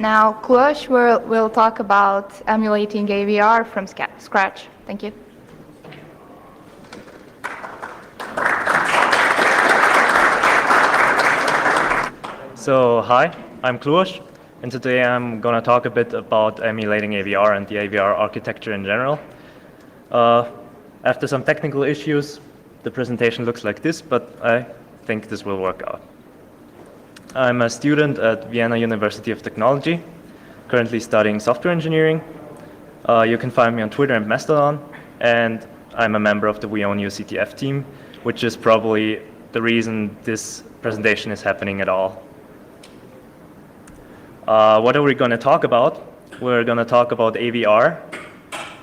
Now, Cluosh will talk about emulating AVR from scratch. Thank you. So, hi, I'm Cluosh, and today I'm going to talk a bit about emulating AVR and the AVR architecture in general. After some technical issues, the presentation looks like this, but I think this will work out. I'm a student at Vienna University of Technology, currently studying software engineering. You can find me on Twitter and Mastodon, and I'm a member of the WeOwnU CTF team, which is probably the reason this presentation is happening at all. What are we going to talk about? We're going to talk about AVR.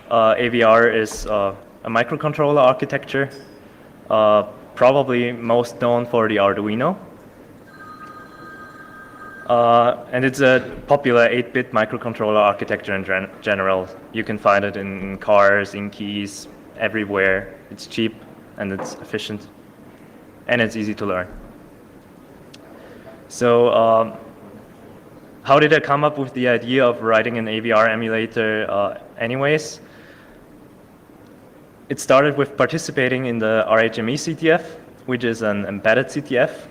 AVR is a microcontroller architecture, probably most known for the Arduino. And it's a popular 8-bit microcontroller architecture in general. You can find it in cars, in keys, everywhere. It's cheap and it's efficient, and it's easy to learn. So how did I come up with the idea of writing an AVR emulator anyways? It started with participating in the RHME CTF, which is an embedded CTF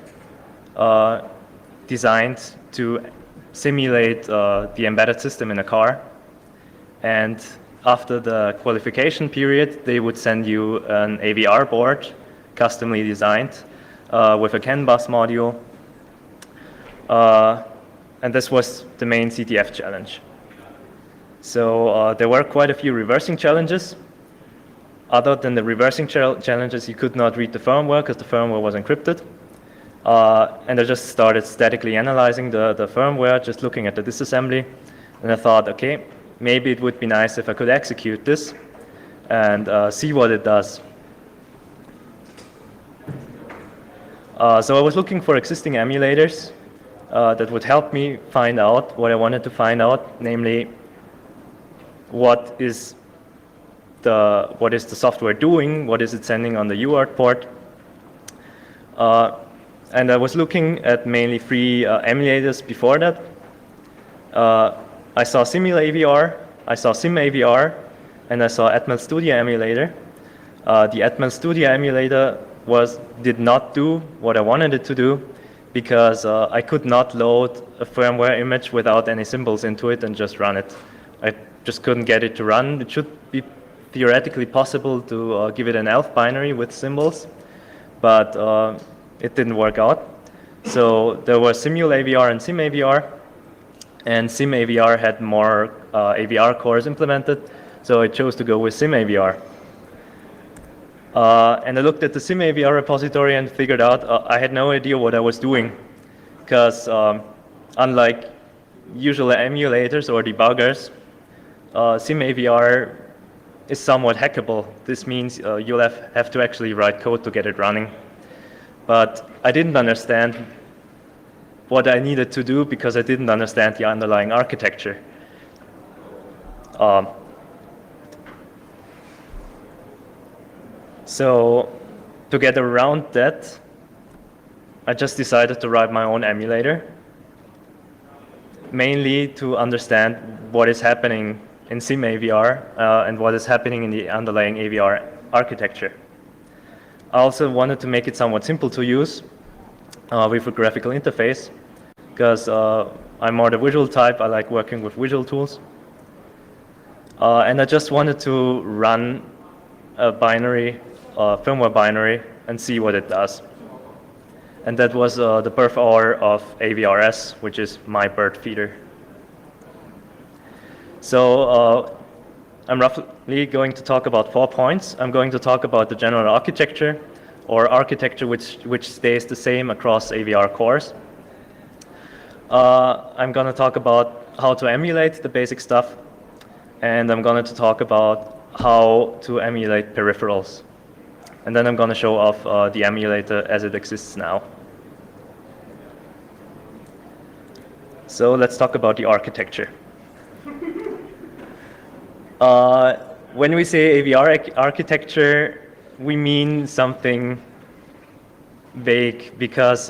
designed to simulate the embedded system in a car. And after the qualification period, they would send you an AVR board, customly designed, with a CAN bus module. And this was the main CTF challenge. So there were quite a few reversing challenges. Other than the reversing challenges, you could not read the firmware because the firmware was encrypted. And I just started statically analyzing the firmware, just looking at the disassembly. And I thought, okay, maybe it would be nice if I could execute this and see what it does. So I was looking for existing emulators that would help me find out what I wanted to find out, namely what is the software doing, what is it sending on the UART port. And I was looking at mainly 3 emulators before that. I saw SimulAVR, I saw SimAVR, and I saw Atmel Studio Emulator. The Atmel Studio Emulator did not do what I wanted it to do, because I could not load a firmware image without any symbols into it and just run it. I just couldn't get it to run. It should be theoretically possible to give it an ELF binary with symbols, but it didn't work out. So there was SimulAVR and SimAVR, and SimAVR had more AVR cores implemented, so I chose to go with SimAVR. And I looked at the SimAVR repository and figured out I had no idea what I was doing, because unlike usual emulators or debuggers, SimAVR is somewhat hackable. This means you'll have to actually write code to get it running. But I didn't understand what I needed to do because I didn't understand the underlying architecture. So to get around that, I just decided to write my own emulator, mainly to understand what is happening in SimAVR and what is happening in the underlying AVR architecture. I also wanted to make it somewhat simple to use with a graphical interface, because I'm more the visual type. I like working with visual tools. And I just wanted to run a binary, firmware binary, and see what it does. And that was the birth hour of AVRS, which is my bird feeder. So I'm roughly going to talk about 4 points. I'm going to talk about the general architecture, or architecture which stays the same across AVR cores. I'm going to talk about how to emulate the basic stuff, and I'm going to talk about how to emulate peripherals. And then I'm going to show off the emulator as it exists now. So let's talk about the architecture. When we say AVR architecture, we mean something vague, because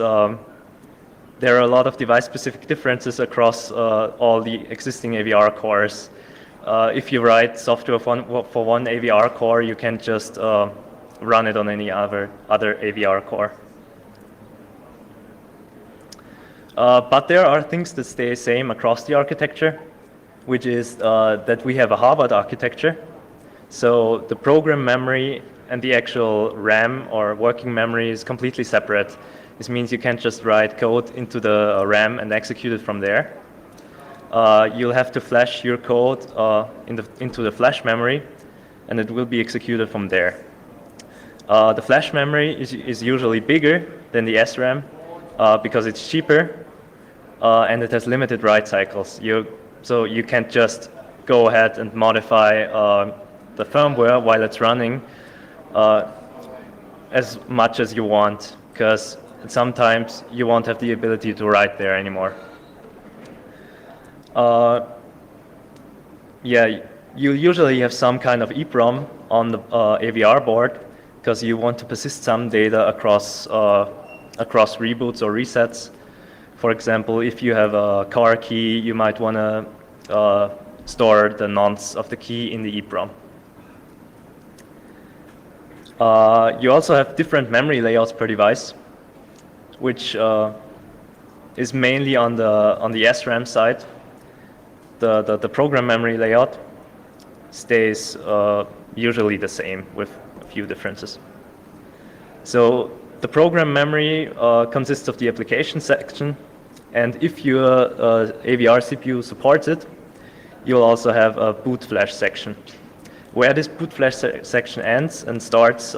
there are a lot of device-specific differences across all the existing AVR cores. If you write software for one AVR core, you can't just run it on any other AVR core. But there are things that stay the same across the architecture, which is that we have a Harvard architecture. So the program memory and the actual RAM or working memory is completely separate. This means you can't just write code into the RAM and execute it from there. You'll have to flash your code into the flash memory, and it will be executed from there. The flash memory is usually bigger than the SRAM because it's cheaper, and it has limited write cycles. So you can't just go ahead and modify the firmware while it's running as much as you want, because sometimes you won't have the ability to write there anymore. Yeah, you usually have some kind of EEPROM on the AVR board because you want to persist some data across reboots or resets. For example, if you have a car key, you might want to store the nonce of the key in the EEPROM. You also have different memory layouts per device, which is mainly on the SRAM side. The program memory layout stays usually the same with a few differences. So the program memory consists of the application section, and if your AVR CPU supports it, you'll also have a boot flash section. Where this boot flash section ends and starts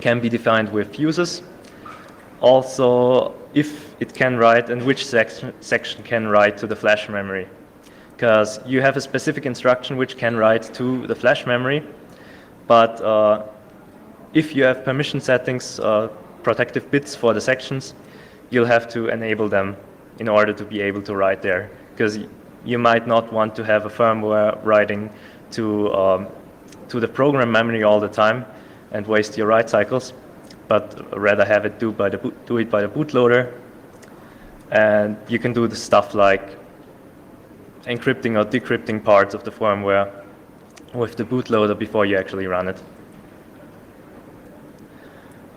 can be defined with fuses. Also, if it can write and which section can write to the flash memory. Because you have a specific instruction which can write to the flash memory, but if you have permission settings, protective bits for the sections, you'll have to enable them in order to be able to write there. Because you might not want to have a firmware writing to the program memory all the time and waste your write cycles, but rather have it do it by the bootloader. And you can do the stuff like encrypting or decrypting parts of the firmware with the bootloader before you actually run it.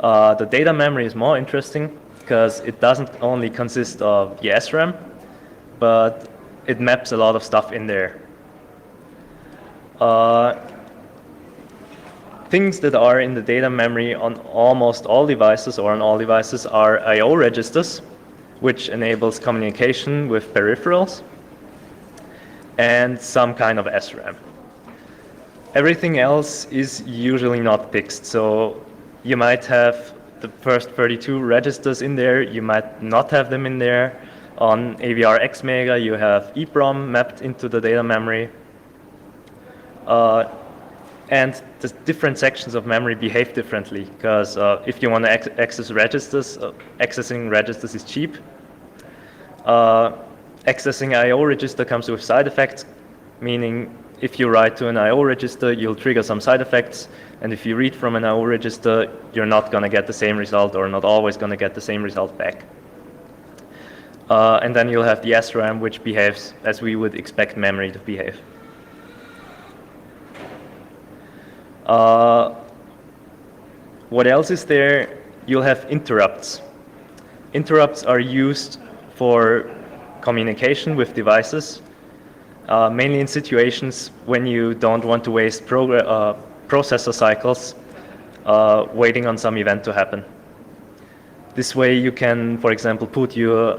The data memory is more interesting because it doesn't only consist of the SRAM, but it maps a lot of stuff in there. Things that are in the data memory on almost all devices or on all devices are I/O registers, which enables communication with peripherals, and some kind of SRAM. Everything else is usually not fixed, so you might have the first 32 registers in there, you might not have them in there. On AVR Xmega, you have EEPROM mapped into the data memory. And the different sections of memory behave differently, because if you want to access registers, accessing registers is cheap. Accessing I/O register comes with side effects, meaning if you write to an I/O register, you'll trigger some side effects, and if you read from an I/O register, you're not going to get the same result, or not always going to get the same result back. And then you'll have the SRAM, which behaves as we would expect memory to behave. What else is there? You'll have interrupts. Interrupts are used for communication with devices, mainly in situations when you don't want to waste processor cycles waiting on some event to happen. This way you can, for example, put your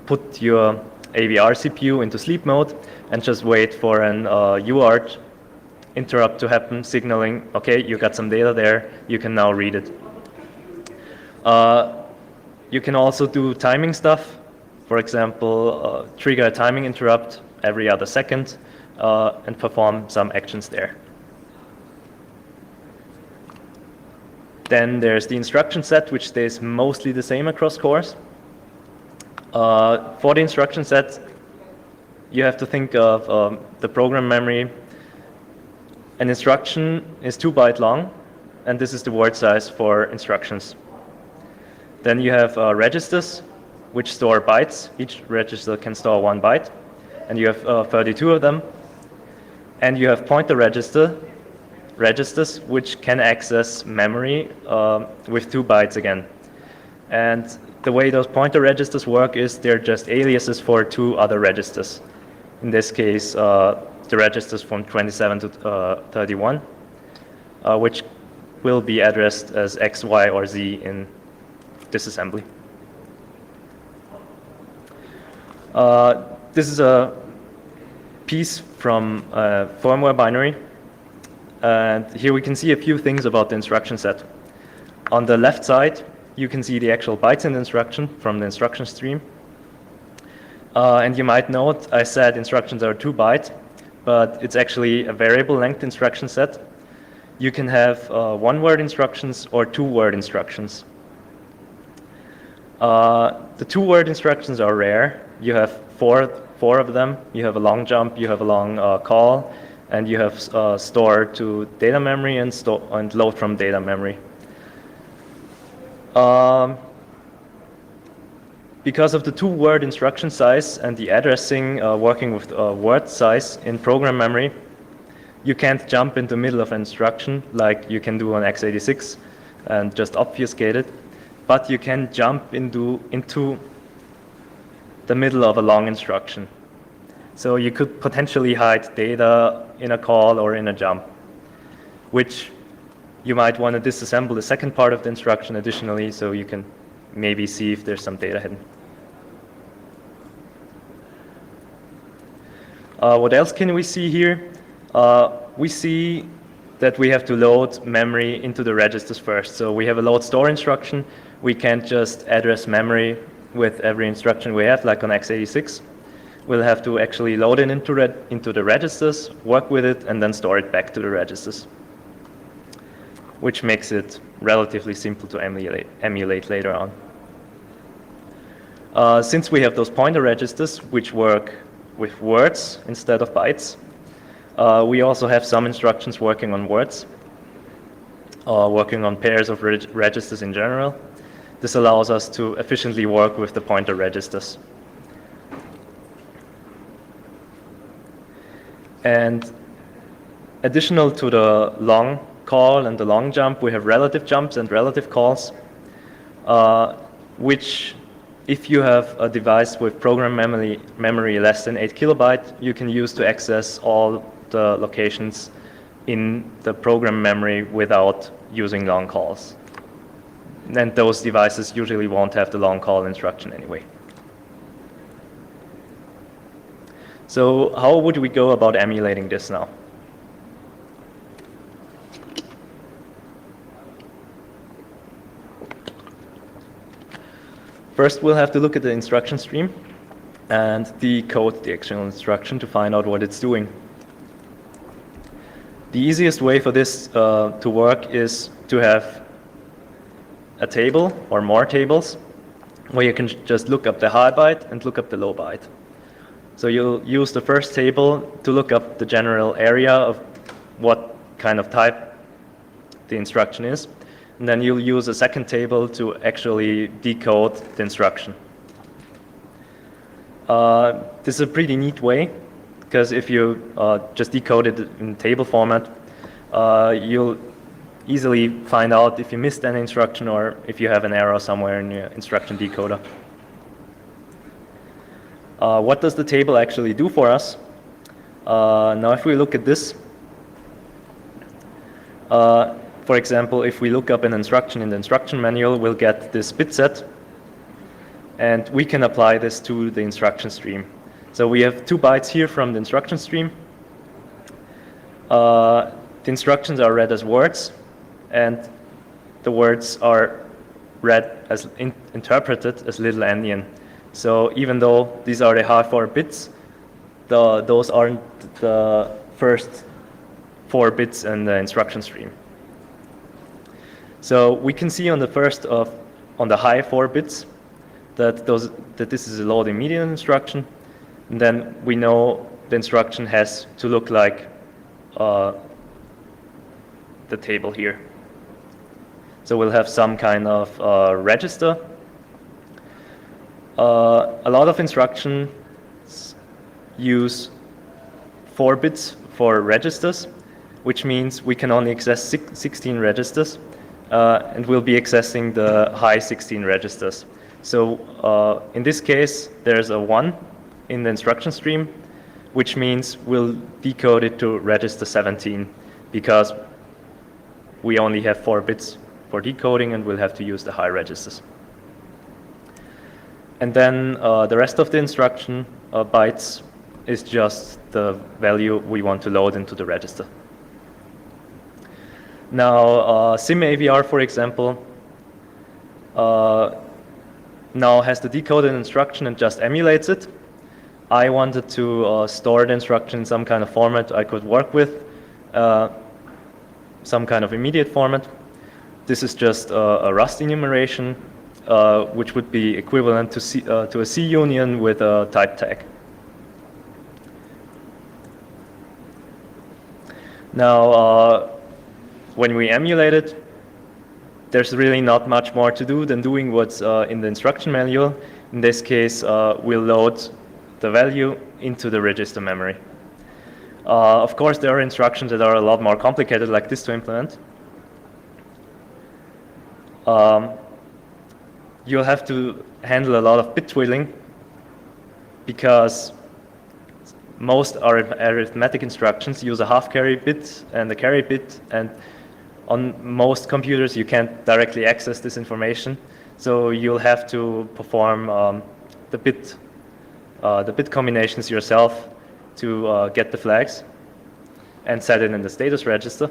AVR CPU into sleep mode and just wait for an UART interrupt to happen, signaling, okay, you got some data there, you can now read it. You can also do timing stuff. For example, trigger a timing interrupt every other second and perform some actions there. Then there's the instruction set, which stays mostly the same across cores. For the instruction set, you have to think of the program memory. An instruction is 2 bytes long, and this is the word size for instructions. Then you have registers, which store bytes. Each register can store 1 byte, and you have 32 of them. And you have pointer registers which can access memory with 2 bytes again. And the way those pointer registers work is they're just aliases for 2 other registers. In this case, the registers from 27 to 31, which will be addressed as X, Y, or Z in disassembly. This is a piece from a firmware binary. And here we can see a few things about the instruction set. On the left side, you can see the actual bytes in the instruction from the instruction stream. And you might note I said instructions are 2 bytes, but it's actually a variable length instruction set. You can have 1-word instructions or 2-word instructions. The 2-word instructions are rare. You have four of them. You have a long jump, you have a long call, and you have store to data memory and load from data memory. Because of the 2-word instruction size and the addressing working with word size in program memory, you can't jump into the middle of an instruction like you can do on x86 and just obfuscate it, but you can jump into the middle of a long instruction. So you could potentially hide data in a call or in a jump, which you might want to disassemble the second part of the instruction additionally, so you can maybe see if there's some data hidden. What else can we see here? We see that we have to load memory into the registers first. So we have a load store instruction. We can't just address memory with every instruction we have, like on x86. We'll have to actually load it into the registers, work with it, and then store it back to the registers, which makes it relatively simple to emulate later on. Since we have those pointer registers, which work with words instead of bytes, we also have some instructions working on words, working on pairs of registers in general. This allows us to efficiently work with the pointer registers. And additional to the long call and the long jump, we have relative jumps and relative calls, which, if you have a device with program memory less than 8 kilobytes, you can use to access all the locations in the program memory without using long calls. And those devices usually won't have the long call instruction anyway. So how would we go about emulating this now? First, we'll have to look at the instruction stream and decode the actual instruction to find out what it's doing. The easiest way for this to work is to have a table or more tables where you can just look up the high byte and look up the low byte. So you'll use the first table to look up the general area of what kind of type the instruction is. And then you'll use a second table to actually decode the instruction. This is a pretty neat way, because if you just decode it in table format, you'll easily find out if you missed an instruction or if you have an error somewhere in your instruction decoder. What does the table actually do for us? Now if we look at this, for example, if we look up an instruction in the instruction manual, we'll get this bit set, and we can apply this to the instruction stream. So we have 2 bytes here from the instruction stream. The instructions are read as words, and the words are read as interpreted as little endian. So even though these are the high 4 bits, those aren't the first 4 bits in the instruction stream. So we can see on the high 4 bits that this is a load immediate instruction, and then we know the instruction has to look like the table here. So we'll have some kind of register. A lot of instructions use 4 bits for registers, which means we can only access 16 registers, and we'll be accessing the high 16 registers. So in this case, there's a 1 in the instruction stream, which means we'll decode it to register 17, because we only have 4 bits for decoding, and we'll have to use the high registers. And then the rest of the instruction bytes is just the value we want to load into the register. Now, SimAVR, for example, now has the decoded instruction and just emulates it. I wanted to store the instruction in some kind of format I could work with, some kind of immediate format. This is just a Rust enumeration, which would be equivalent to a C union with a type tag. Now, when we emulate it, there's really not much more to do than doing what's in the instruction manual. In this case, we'll load the value into the register memory. Of course, there are instructions that are a lot more complicated, like this, to implement. You'll have to handle a lot of bit twiddling, because most arithmetic instructions use a half carry bit and a carry bit, and on most computers you can't directly access this information, so you'll have to perform the bit combinations yourself to get the flags and set it in the status register.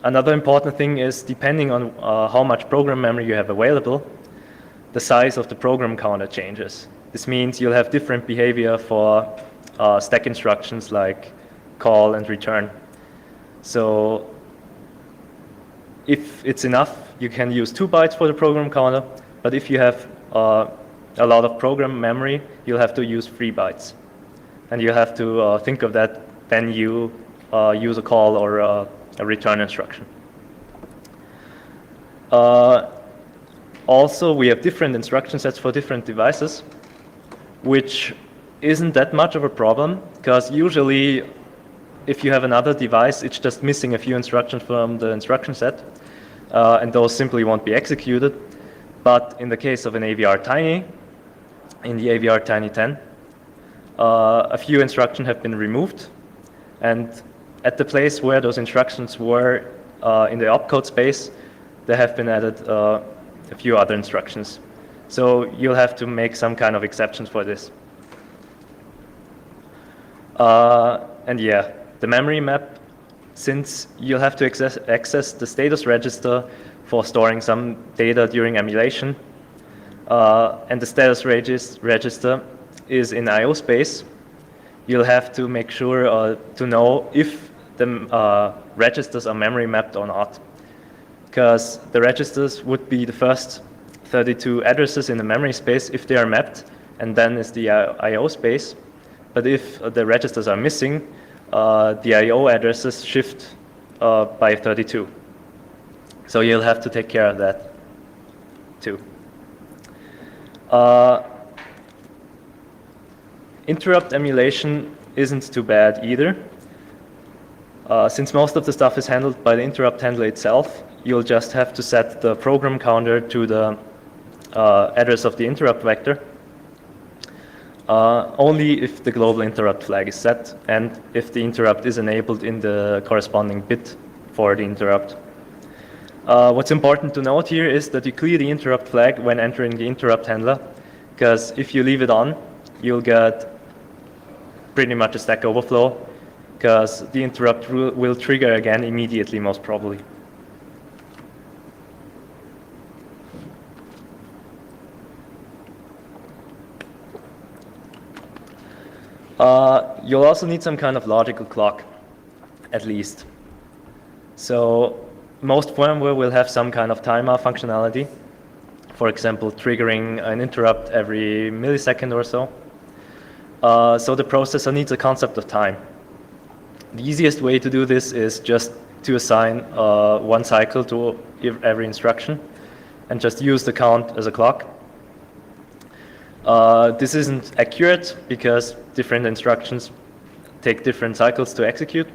Another important thing is, depending on how much program memory you have available, the size of the program counter changes. This means you'll have different behavior for stack instructions like call and return. So if it's enough, you can use 2 bytes for the program counter, but if you have a lot of program memory, you'll have to use 3 bytes. And you have to think of that when you use a call or a return instruction. Also, we have different instruction sets for different devices, which isn't that much of a problem, because usually if you have another device, it's just missing a few instructions from the instruction set, and those simply won't be executed. But in the case of an AVR Tiny, in the AVR Tiny 10, a few instructions have been removed, and at the place where those instructions were in the opcode space, there have been added a few other instructions. So you'll have to make some kind of exceptions for this. And yeah, the memory map, since you'll have to access the status register for storing some data during emulation, and the status register is in I/O space, you'll have to make sure to know if the registers are memory mapped or not, because the registers would be the first 32 addresses in the memory space if they are mapped, and then is the I/O space. But if the registers are missing, the I/O addresses shift by 32. So you'll have to take care of that too. Interrupt emulation isn't too bad either. Since most of the stuff is handled by the interrupt handler itself, you'll just have to set the program counter to the address of the interrupt vector, only if the global interrupt flag is set and if the interrupt is enabled in the corresponding bit for the interrupt. What's important to note here is that you clear the interrupt flag when entering the interrupt handler, because if you leave it on, you'll get pretty much a stack overflow, because the interrupt will trigger again immediately, most probably. You'll also need some kind of logical clock, at least. So most firmware will have some kind of timer functionality, for example, triggering an interrupt every millisecond or so. So the processor needs a concept of time. The easiest way to do this is just to assign 1 cycle to every instruction, and just use the count as a clock. This isn't accurate because different instructions take different cycles to execute,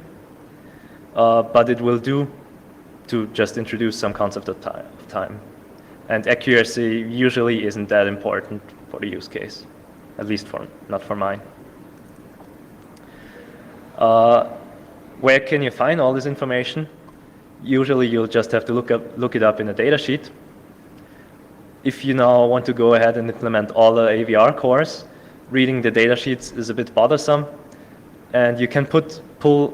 but it will do to just introduce some concept of time. And accuracy usually isn't that important for the use case, at least not for mine. Where can you find all this information? Usually you'll just have to look it up in a data sheet. If you now want to go ahead and implement all the AVR cores, reading the data sheets is a bit bothersome, and you can pull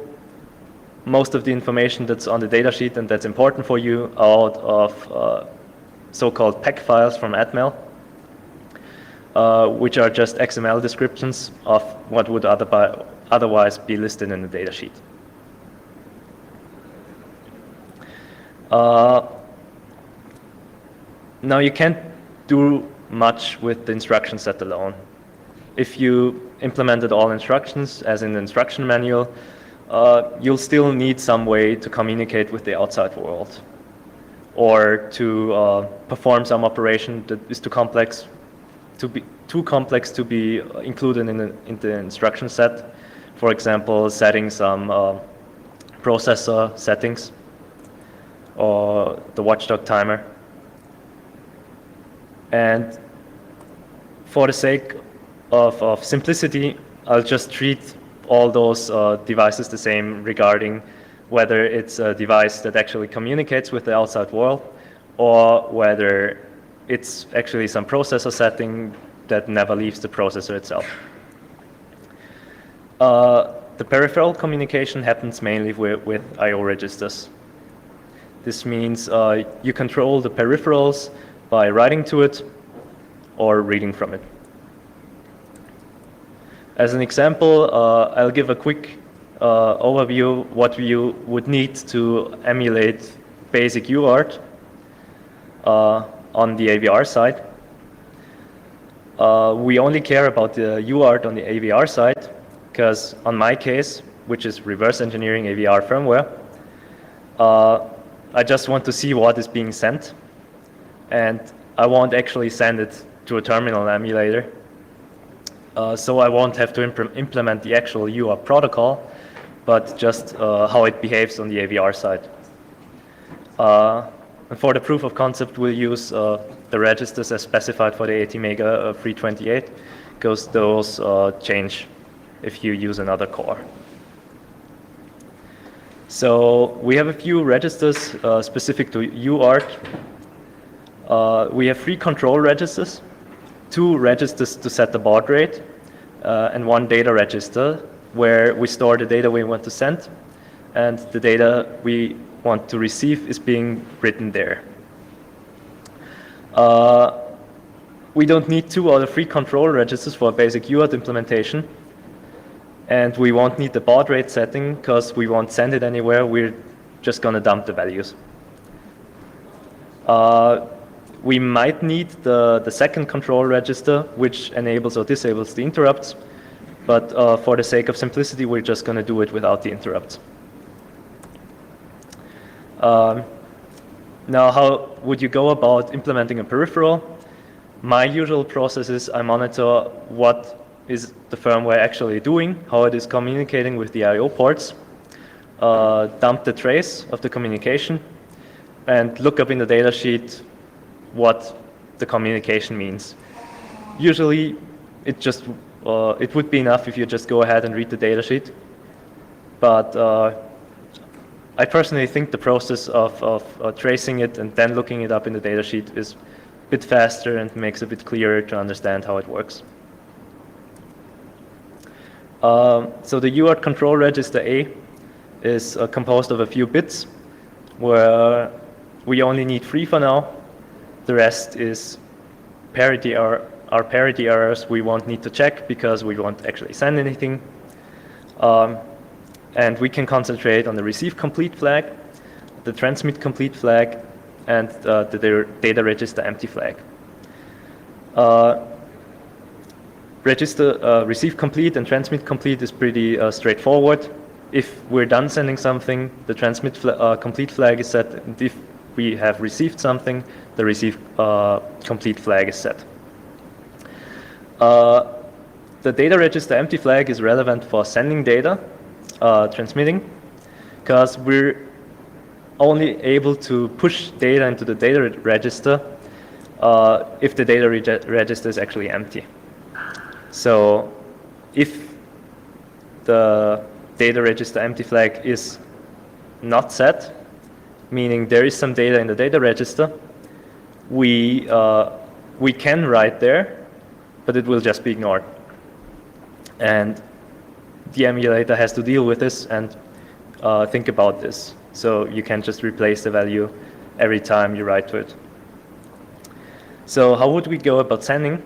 most of the information that's on the data sheet and that's important for you out of so-called PEC files from Atmel, which are just XML descriptions of what would otherwise be listed in the data sheet. Now you can't do much with the instruction set alone. If you implemented all instructions, as in the instruction manual, you'll still need some way to communicate with the outside world, or to perform some operation that is too complex to be included in the instruction set. For example, setting some processor settings or the watchdog timer. And for the sake of simplicity, I'll just treat all those devices the same regarding whether it's a device that actually communicates with the outside world or whether it's actually some processor setting that never leaves the processor itself. The peripheral communication happens mainly with I/O registers. This means you control the peripherals by writing to it or reading from it. As an example, I'll give a quick overview what you would need to emulate basic UART on the AVR side. We only care about the UART on the AVR side because on my case, which is reverse engineering AVR firmware, I just want to see what is being sent, and I won't actually send it to a terminal emulator. So I won't have to implement the actual UART protocol, but just how it behaves on the AVR side. And for the proof of concept, we'll use the registers as specified for the ATmega 328, because those change if you use another core. So we have a few registers specific to UART. We have 3 control registers, 2 registers to set the baud rate, and 1 data register where we store the data we want to send, and the data we want to receive is being written there. We don't need 2 or 3 control registers for a basic UART implementation, and we won't need the baud rate setting because we won't send it anywhere. We're just going to dump the values. We might need the second control register, which enables or disables the interrupts, but for the sake of simplicity, we're just going to do it without the interrupts. Now, how would you go about implementing a peripheral? My usual process is I monitor what is the firmware actually doing, how it is communicating with the I/O ports, dump the trace of the communication, and look up in the data sheet what the communication means. Usually, it would be enough if you just go ahead and read the data sheet, but I personally think the process of tracing it and then looking it up in the data sheet is a bit faster and makes it a bit clearer to understand how it works. So the UART control register A is composed of a few bits, where we only need 3 for now. The rest is parity our parity errors we won't need to check because we won't actually send anything. And we can concentrate on the receive complete flag, the transmit complete flag, and the data register empty flag. Receive complete and transmit complete is pretty straightforward. If we're done sending something, the transmit complete flag is set, and if we have received something, the receive complete flag is set. The data register empty flag is relevant for sending data, transmitting, because we're only able to push data into the data register if the data register is actually empty. So if the data register empty flag is not set, meaning there is some data in the data register, we can write there, but it will just be ignored. And the emulator has to deal with this and think about this. So you can't just replace the value every time you write to it. So how would we go about sending?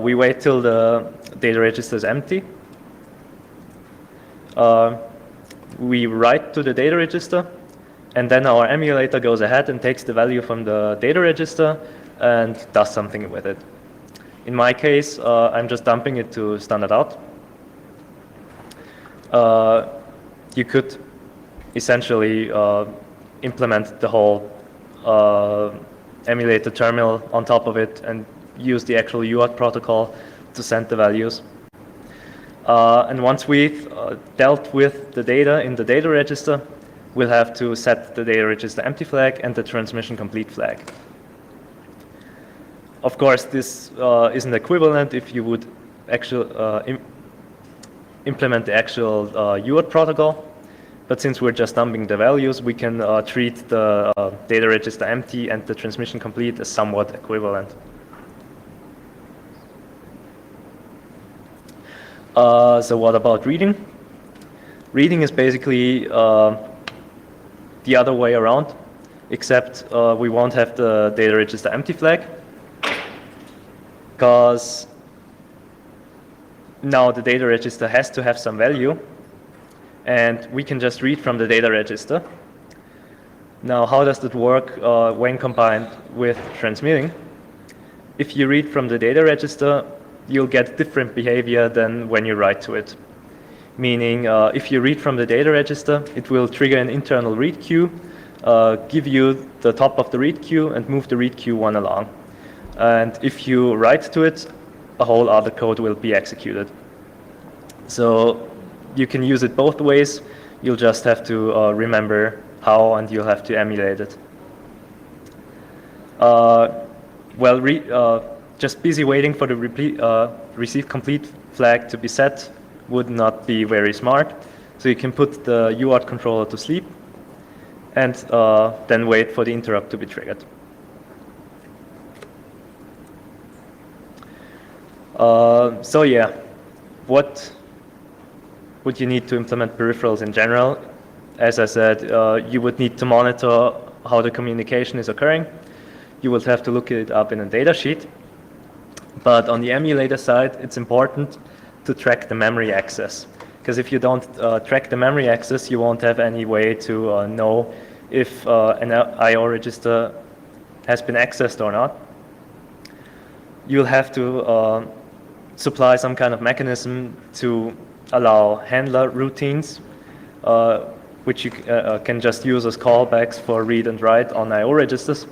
We wait till the data register is empty. We write to the data register, and then our emulator goes ahead and takes the value from the data register and does something with it. In my case, I'm just dumping it to standard out. You could essentially implement the whole emulator terminal on top of it and use the actual UART protocol to send the values. And once we've dealt with the data in the data register, we'll have to set the data register empty flag and the transmission complete flag. Of course, this isn't equivalent if you would actually implement the actual UART protocol. But since we're just dumping the values, we can treat the data register empty and the transmission complete as somewhat equivalent. So what about reading? Reading is basically the other way around, except we won't have the data register empty flag, because now the data register has to have some value, and we can just read from the data register. Now, how does that work when combined with transmitting? If you read from the data register, you'll get different behavior than when you write to it. Meaning, if you read from the data register, it will trigger an internal read queue, give you the top of the read queue, and move the read queue one along. And if you write to it, a whole other code will be executed. So you can use it both ways. You'll just have to remember how, and you'll have to emulate it. Just busy waiting for the receive complete flag to be set would not be very smart. So you can put the UART controller to sleep and then wait for the interrupt to be triggered. So yeah, what would you need to implement peripherals in general? As I said, you would need to monitor how the communication is occurring. You would have to look it up in a data sheet. But on the emulator side, it's important to track the memory access. Because if you don't track the memory access, you won't have any way to know if an I/O register has been accessed or not. You'll have to supply some kind of mechanism to allow handler routines, which you can just use as callbacks for read and write on I/O registers.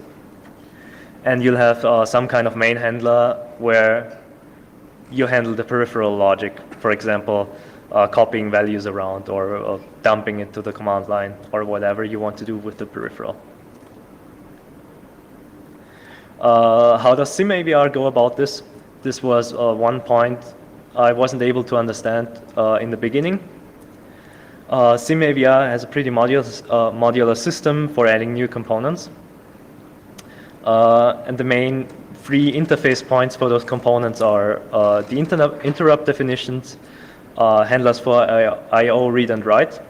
And you'll have some kind of main handler where you handle the peripheral logic, for example, copying values around or dumping it to the command line or whatever you want to do with the peripheral. How does SimAVR go about this? This was one point I wasn't able to understand in the beginning. SimAVR has a pretty modular system for adding new components. And the main three interface points for those components are the interrupt definitions, handlers for I/O read and write,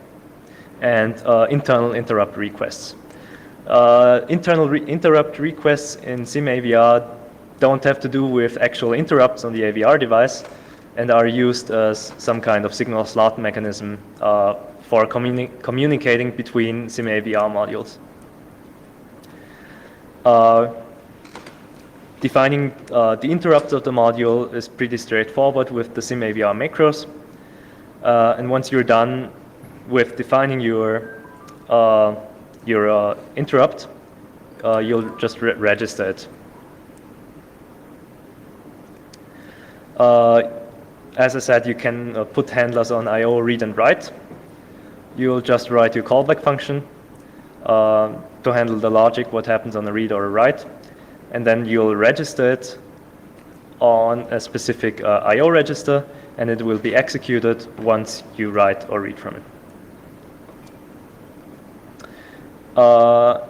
and internal interrupt requests. Internal interrupt requests in SimAVR don't have to do with actual interrupts on the AVR device and are used as some kind of signal slot mechanism for communicating between SimAVR modules. Defining the interrupts of the module is pretty straightforward with the SimAVR macros. And once you're done with defining your interrupt, you'll just register it. As I said, you can put handlers on I/O read and write. You'll just write your callback function to handle the logic, what happens on a read or a write, and then you'll register it on a specific I/O register, and it will be executed once you write or read from it.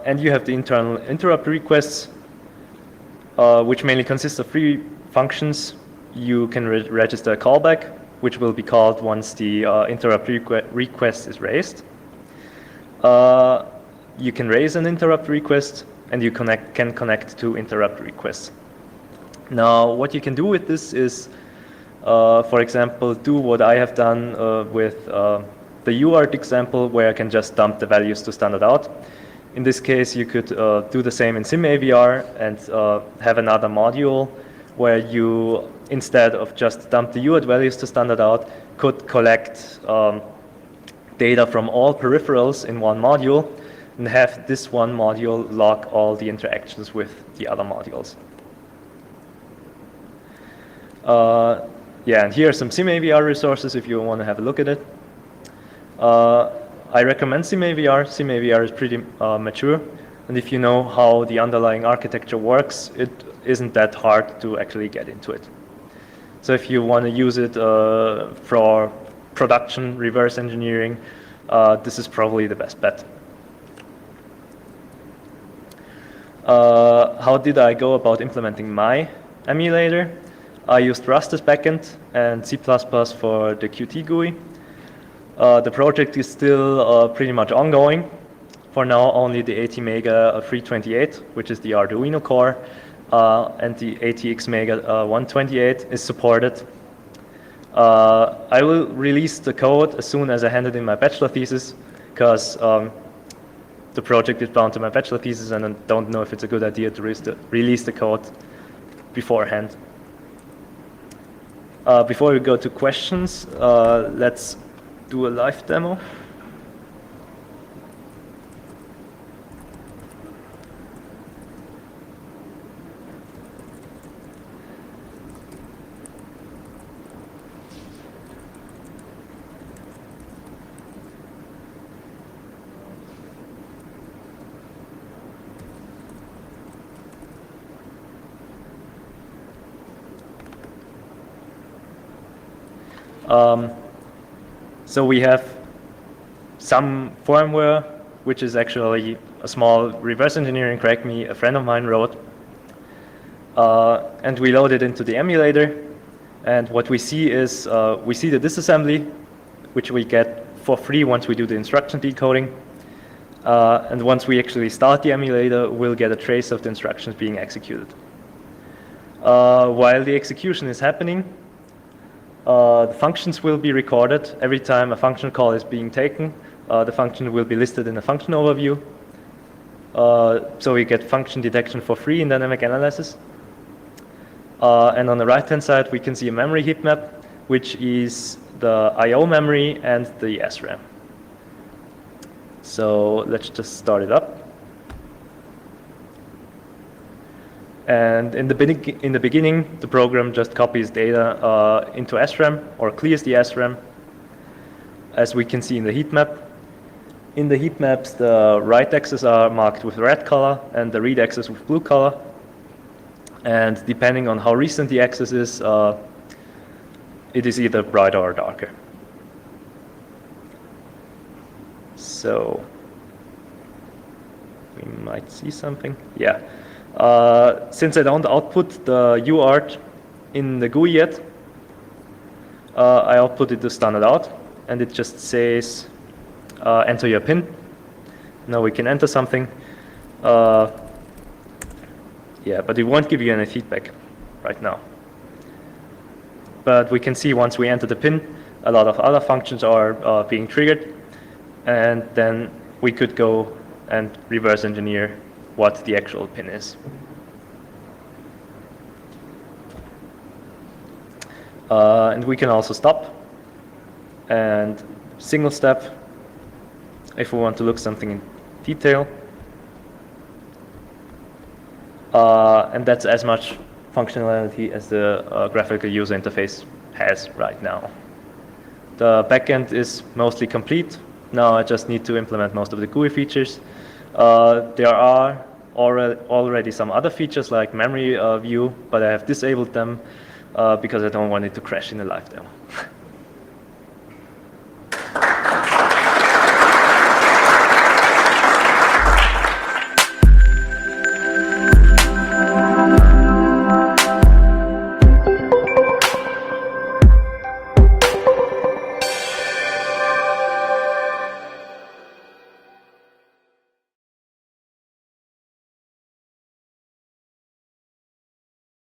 And you have the internal interrupt requests, which mainly consist of three functions. You can register a callback, which will be called once the interrupt request is raised. You can raise an interrupt request, and you can connect to interrupt requests. Now, what you can do with this is, for example, do what I have done with the UART example, where I can just dump the values to standard out. In this case, you could do the same in SimAVR and have another module where you, instead of just dump the UART values to standard out, could collect data from all peripherals in one module and have this one module log all the interactions with the other modules. Yeah, and here are some SimAVR resources if you want to have a look at it. I recommend SimAVR. SimAVR is pretty mature, and if you know how the underlying architecture works, it isn't that hard to actually get into it. So if you want to use it for production reverse engineering, this is probably the best bet. How did I go about implementing my emulator? I used Rust as backend and C++ for the Qt GUI. The project is still pretty much ongoing. For now, only the ATmega 328, which is the Arduino core, and the ATxMega 128 is supported. I will release the code as soon as I hand it in my bachelor thesis, because the project is bound to my bachelor thesis, and I don't know if it's a good idea to release the code beforehand. Before we go to questions, let's do a live demo. So we have some firmware, which is actually a small reverse engineering crack me a friend of mine wrote. And we load it into the emulator. And what we see is, we see the disassembly, which we get for free once we do the instruction decoding. And once we actually start the emulator, we'll get a trace of the instructions being executed. While the execution is happening, the functions will be recorded. Every time a function call is being taken, the function will be listed in the function overview. So we get function detection for free in dynamic analysis. And on the right-hand side, we can see a memory heap map, which is the I/O memory and the SRAM. So let's just start it up. And in the beginning, the program just copies data into SRAM or clears the SRAM, as we can see in the heat map. In the heat maps, the write axes are marked with red color and the read axis with blue color. And depending on how recent the axis is, it is either brighter or darker. So we might see something. Yeah. Since I don't output the UART in the GUI yet, I output it to standard out, and it just says enter your PIN. Now we can enter something. Yeah, but it won't give you any feedback right now. But we can see once we enter the PIN, a lot of other functions are being triggered, and then we could go and reverse engineer what the actual PIN is. And we can also stop and single step if we want to look something in detail. And that's as much functionality as the graphical user interface has right now. The backend is mostly complete. Now I just need to implement most of the GUI features. There are already some other features like memory view, but I have disabled them because I don't want it to crash in a live demo.